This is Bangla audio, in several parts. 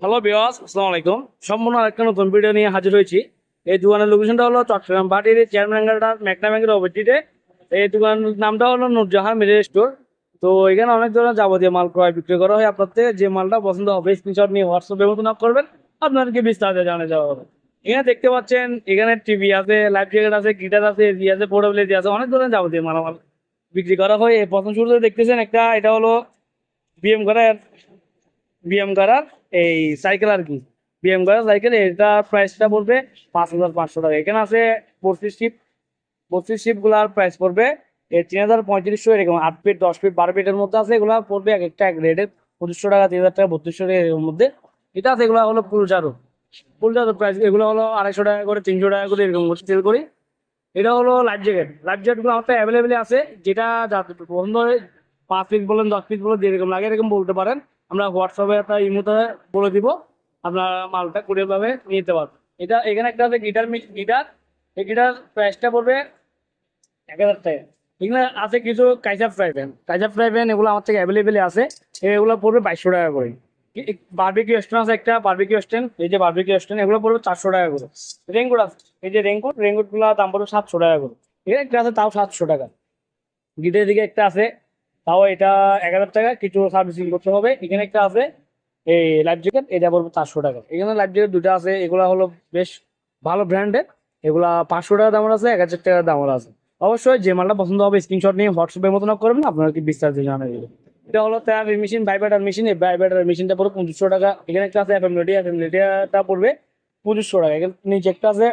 হ্যালো বিয়াস, আসসালামু আলাইকুম। সম্পূর্ণ আরেকটা নতুন ভিডিও নিয়ে হাজির হয়েছি। এই দোকানের লোকেশনটা হলো চট্টগ্রাম ভাটির চেয়ারম্যানঘাটা মেঘনা ব্যাংকের অপোজিটে। এই দোকানের নামটা হলো নূরজাহান মিডিল স্টোর। তো এখানে অনেক ধরনের যাবতীয় মাল ক্রয় বিক্রি করা হয়। আপনার থেকে যে মালটা পছন্দ হবে স্ক্রিনশট নিয়ে হোয়াটসঅ্যাপের মতো নক করবেন, আপনাদেরকে বিস্তারিত জানিয়ে দেওয়া হবে। এখানে দেখতে পাচ্ছেন, এখানে টিভি আছে, লাইফ জ্যাকেট আছে, গিটার আছে, এসি আছে, পোর্টেবল এসি আছে, অনেক ধরনের যাবতীয় মালামাল বিক্রি করা হয়। এই প্রথম শুরুতে দেখতেছেন একটা, এটা হলো বিএম করার বিএম করার এই সাইকেল আর কি। বিএম করার সাইকেল, এটা প্রাইসটা পড়বে 5,500 টাকা। এখানে আছে 25 শিপ। 25 শিপ গুলার প্রাইস পড়বে 3,3500। এরকম 8 ফিট, 10 ফিট, 12 ফিটের মধ্যে আছে। এগুলা পড়বে এক একটা এক রেটে 2,500 টাকা, 3,000 টাকা, 3,200 এর মধ্যে। এটা আছে, এগুলো হলো ফুল চারো প্রাইস। এগুলো হলো 250 টাকা করে, 300 টাকা করে, এরকম সেল করি। এটা হলো লাইফ জ্যাকেট গুলো আমার অ্যাভেলেবেল আছে। যেটা যাতে পছন্দ হয়, 5 পিস বলেন, 10 পিস বলেন, যেরকম লাগে এরকম বলতে পারেন। আমরা হোয়াটসঅ্যাপে একটা ইমোতে বলে দিব, আপনার মালটা কুরিয়ার ভাবে নিতে পারবেন। এটা এখানে একটা আছে গিটার। এই গিটার প্রাইসটা পড়বে 1,000 টাকা। এখানে আছে কিছু কাইজার ফ্রাই প্যান, এগুলো আমার থেকে অ্যাভেলেবেল আছে। এগুলো পড়বে 2,200 টাকা করে। বারবিকিউ স্ট্যান্ড আছে একটা, বারবিকিউ স্ট্যান্ড, এই যে বারবিকিউ স্ট্যান্ড, এগুলো পড়বে 400 টাকা করে। রেনকোট আছে, এই যে রেনকোট গুলো দাম পড়বে 700 টাকা করে। এখানে একটা আছে, তাও 700 টাকা। গিটের দিকে একটা আছে, তাও এটা 1,000 টাকা, কিছু সার্ভিসিং করতে হবে। এখানে একটা আছে এই লাইফ জ্যাকেট, এটা পড়বে 400 টাকা। এখানে লাইফ জ্যাকেট দুটো আছে, এগুলা হলো বেশ ভালো ব্র্যান্ডের। এগুলা 500 টাকা দামের আছে, 1,000 টাকা দামের আছে। অবশ্যই যে মালটা পছন্দ হবে স্ক্রিনশট নিয়ে হোয়াটসঅ্যাপের মতো করবেন, আপনারা কি বিস্তারিত জানা যাবে। এটা হলো থেরাপি মেশিন, বাইব্যাটার মেশিন। এই বাইব্যাটার মেশিনটা পড়বে 2,500 টাকা। এখানে একটা আছে এফএম রেডিয়াটা পড়বে 2,500 টাকা। এখানে নিচে একটা আছে,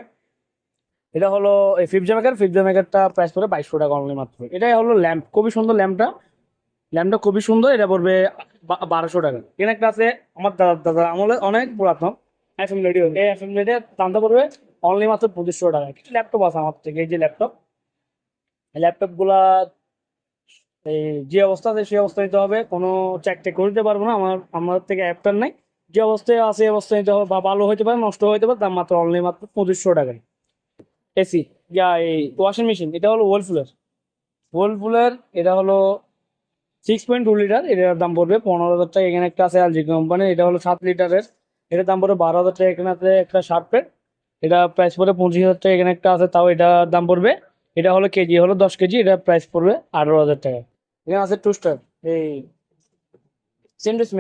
এটা হলো এই ফিফথ জা মেকারটা প্রাইস পড়বে 2,200 টাকা অনলি মাত্র। এটাই হলো ল্যাম্প, খুবই সুন্দর ল্যাম্পটা খুবই সুন্দর, এটা পড়বে 1,200 টাকা। এখানে একটা আছে আমার দাদা আমলে অনেক পুরাতন এফএম রেডিও। এই এফএম রেডিওর দামটা পড়বে অনলি মাত্র 2,500 টাকা। কিছু ল্যাপটপ আছে আমার থেকে, এই যে ল্যাপটপ, এই ল্যাপটপ গুলা এই যে অবস্থা আছে সেই অবস্থা নিতে হবে। কোনো চেক টেক করে দিতে পারবো না, আমার থেকে অ্যাপটার নাই। যে অবস্থায় আছে এই অবস্থায় নিতে হবে, বা ভালো হইতে পারে, নষ্ট হইতে পারে। দাম মাত্র অনলি মাত্র 2,500 টাকায়। এসি, এই ওয়াশিং মেশিন, এটা হলো ওয়ার্লপুলের। এটা হলো 6.2 লিটার, এটার দাম পড়বে 15,000 টাকা। এখানে একটা আছে এলজি কোম্পানির, এটা হলো 7 লিটারের, এটার দাম পড়বে 12,000 টাকা। এখানে আছে একটা শার্পের, এটা প্রাইস পড়বে 25,000 টাকা। এখানে একটা আছে, তাও এটার দাম পড়বে, এটা হলো কেজি, হলো 10 কেজি, এটা প্রাইস পড়বে 18,000 টাকা। এখানে আছে টুস্টার, এই সেন্টোস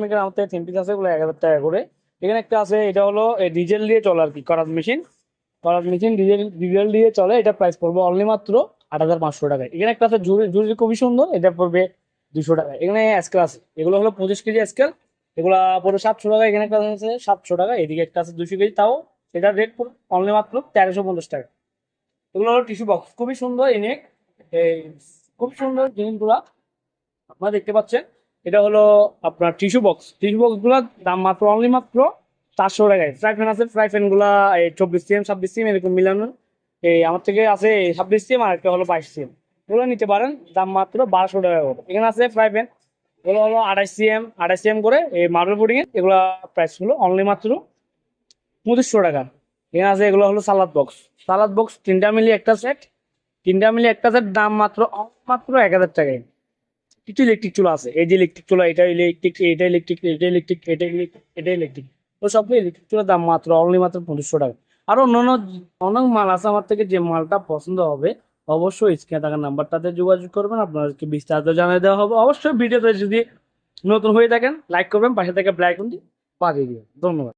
মেকার আমাদের 3 পিস আছে, এগুলো 1,000 টাকা করে। এখানে একটা আছে, এটা হলো ডিজেল দিয়ে চলে আর কি, করাত মেশিন ডিজেল দিয়ে চলে। এটা প্রাইস পড়বে অনলি মাত্র 8,500 টাকায়। এখানে একটা আছে ঝুড়ি খুবই সুন্দর, এটা পড়বে 200 টাকা। এখানে স্কেল আছে, এগুলো হলো 25 কেজি স্কেল, এগুলা পড়বে 700 টাকা। এখানে একটা আছে 700 টাকা, এদিকে একটা আছে 200 কেজি, তাও এটার রেট পড়বে অনলি মাত্র 1,350 টাকা। এগুলো হলো টিস্যু বক্স, খুবই সুন্দর, ইউনিক, এই খুব সুন্দর জিনিসগুলা আপনারা দেখতে পাচ্ছেন। এটা হলো আপনার টিস্যু বক্স গুলার দাম মাত্র অনলি মাত্র 400 টাকায়। ফ্রাই প্যান আছে, ফ্রাই প্যান গুলা এই 24 সিএম, 26 সিএম এরকম মিলানো। এই আমার থেকে আছে 26 সিএম, আর একটা হলো 22 সিএম। এগুলো নিতে পারেন, দাম মাত্র 1,200 টাকা করে। এখানে আছে ফ্রাই প্যান, এগুলো হলো 28 সিএম করে, এই মার্বেল পুডিং এর। এগুলা প্রাইস হলো অনলি মাত্র 2,500 টাকা। এখানে আছে, এগুলো হলো সালাদ বক্স, তিনটা মিলিয়ে একটা সেট দাম মাত্র মাত্র 1,000 টাকায়। কিছু ইলেকট্রিক চুলা আছে, এই যে ইলেকট্রিক চুলা, এটা ইলেকট্রিক, তো সব ইলেকট্রিক চুলার দাম মাত্র অনলি মাত্র 2,500 টাকা। আর অন্যান্য অনেক মাল আছে আমার থেকে, যে মালটা পছন্দ হবে অবশ্যই স্ক্রিনে থাকা নাম্বারটাতে যোগাযোগ করবেন, আপনাদেরকে বিস্তারিত জানিয়ে দেওয়া হবে। অবশ্যই ভিডিওতে যদি নতুন হয়ে থাকেন লাইক করবেন, পাশে থেকে বেল আইকনটি বাজিয়ে দিবেন। ধন্যবাদ।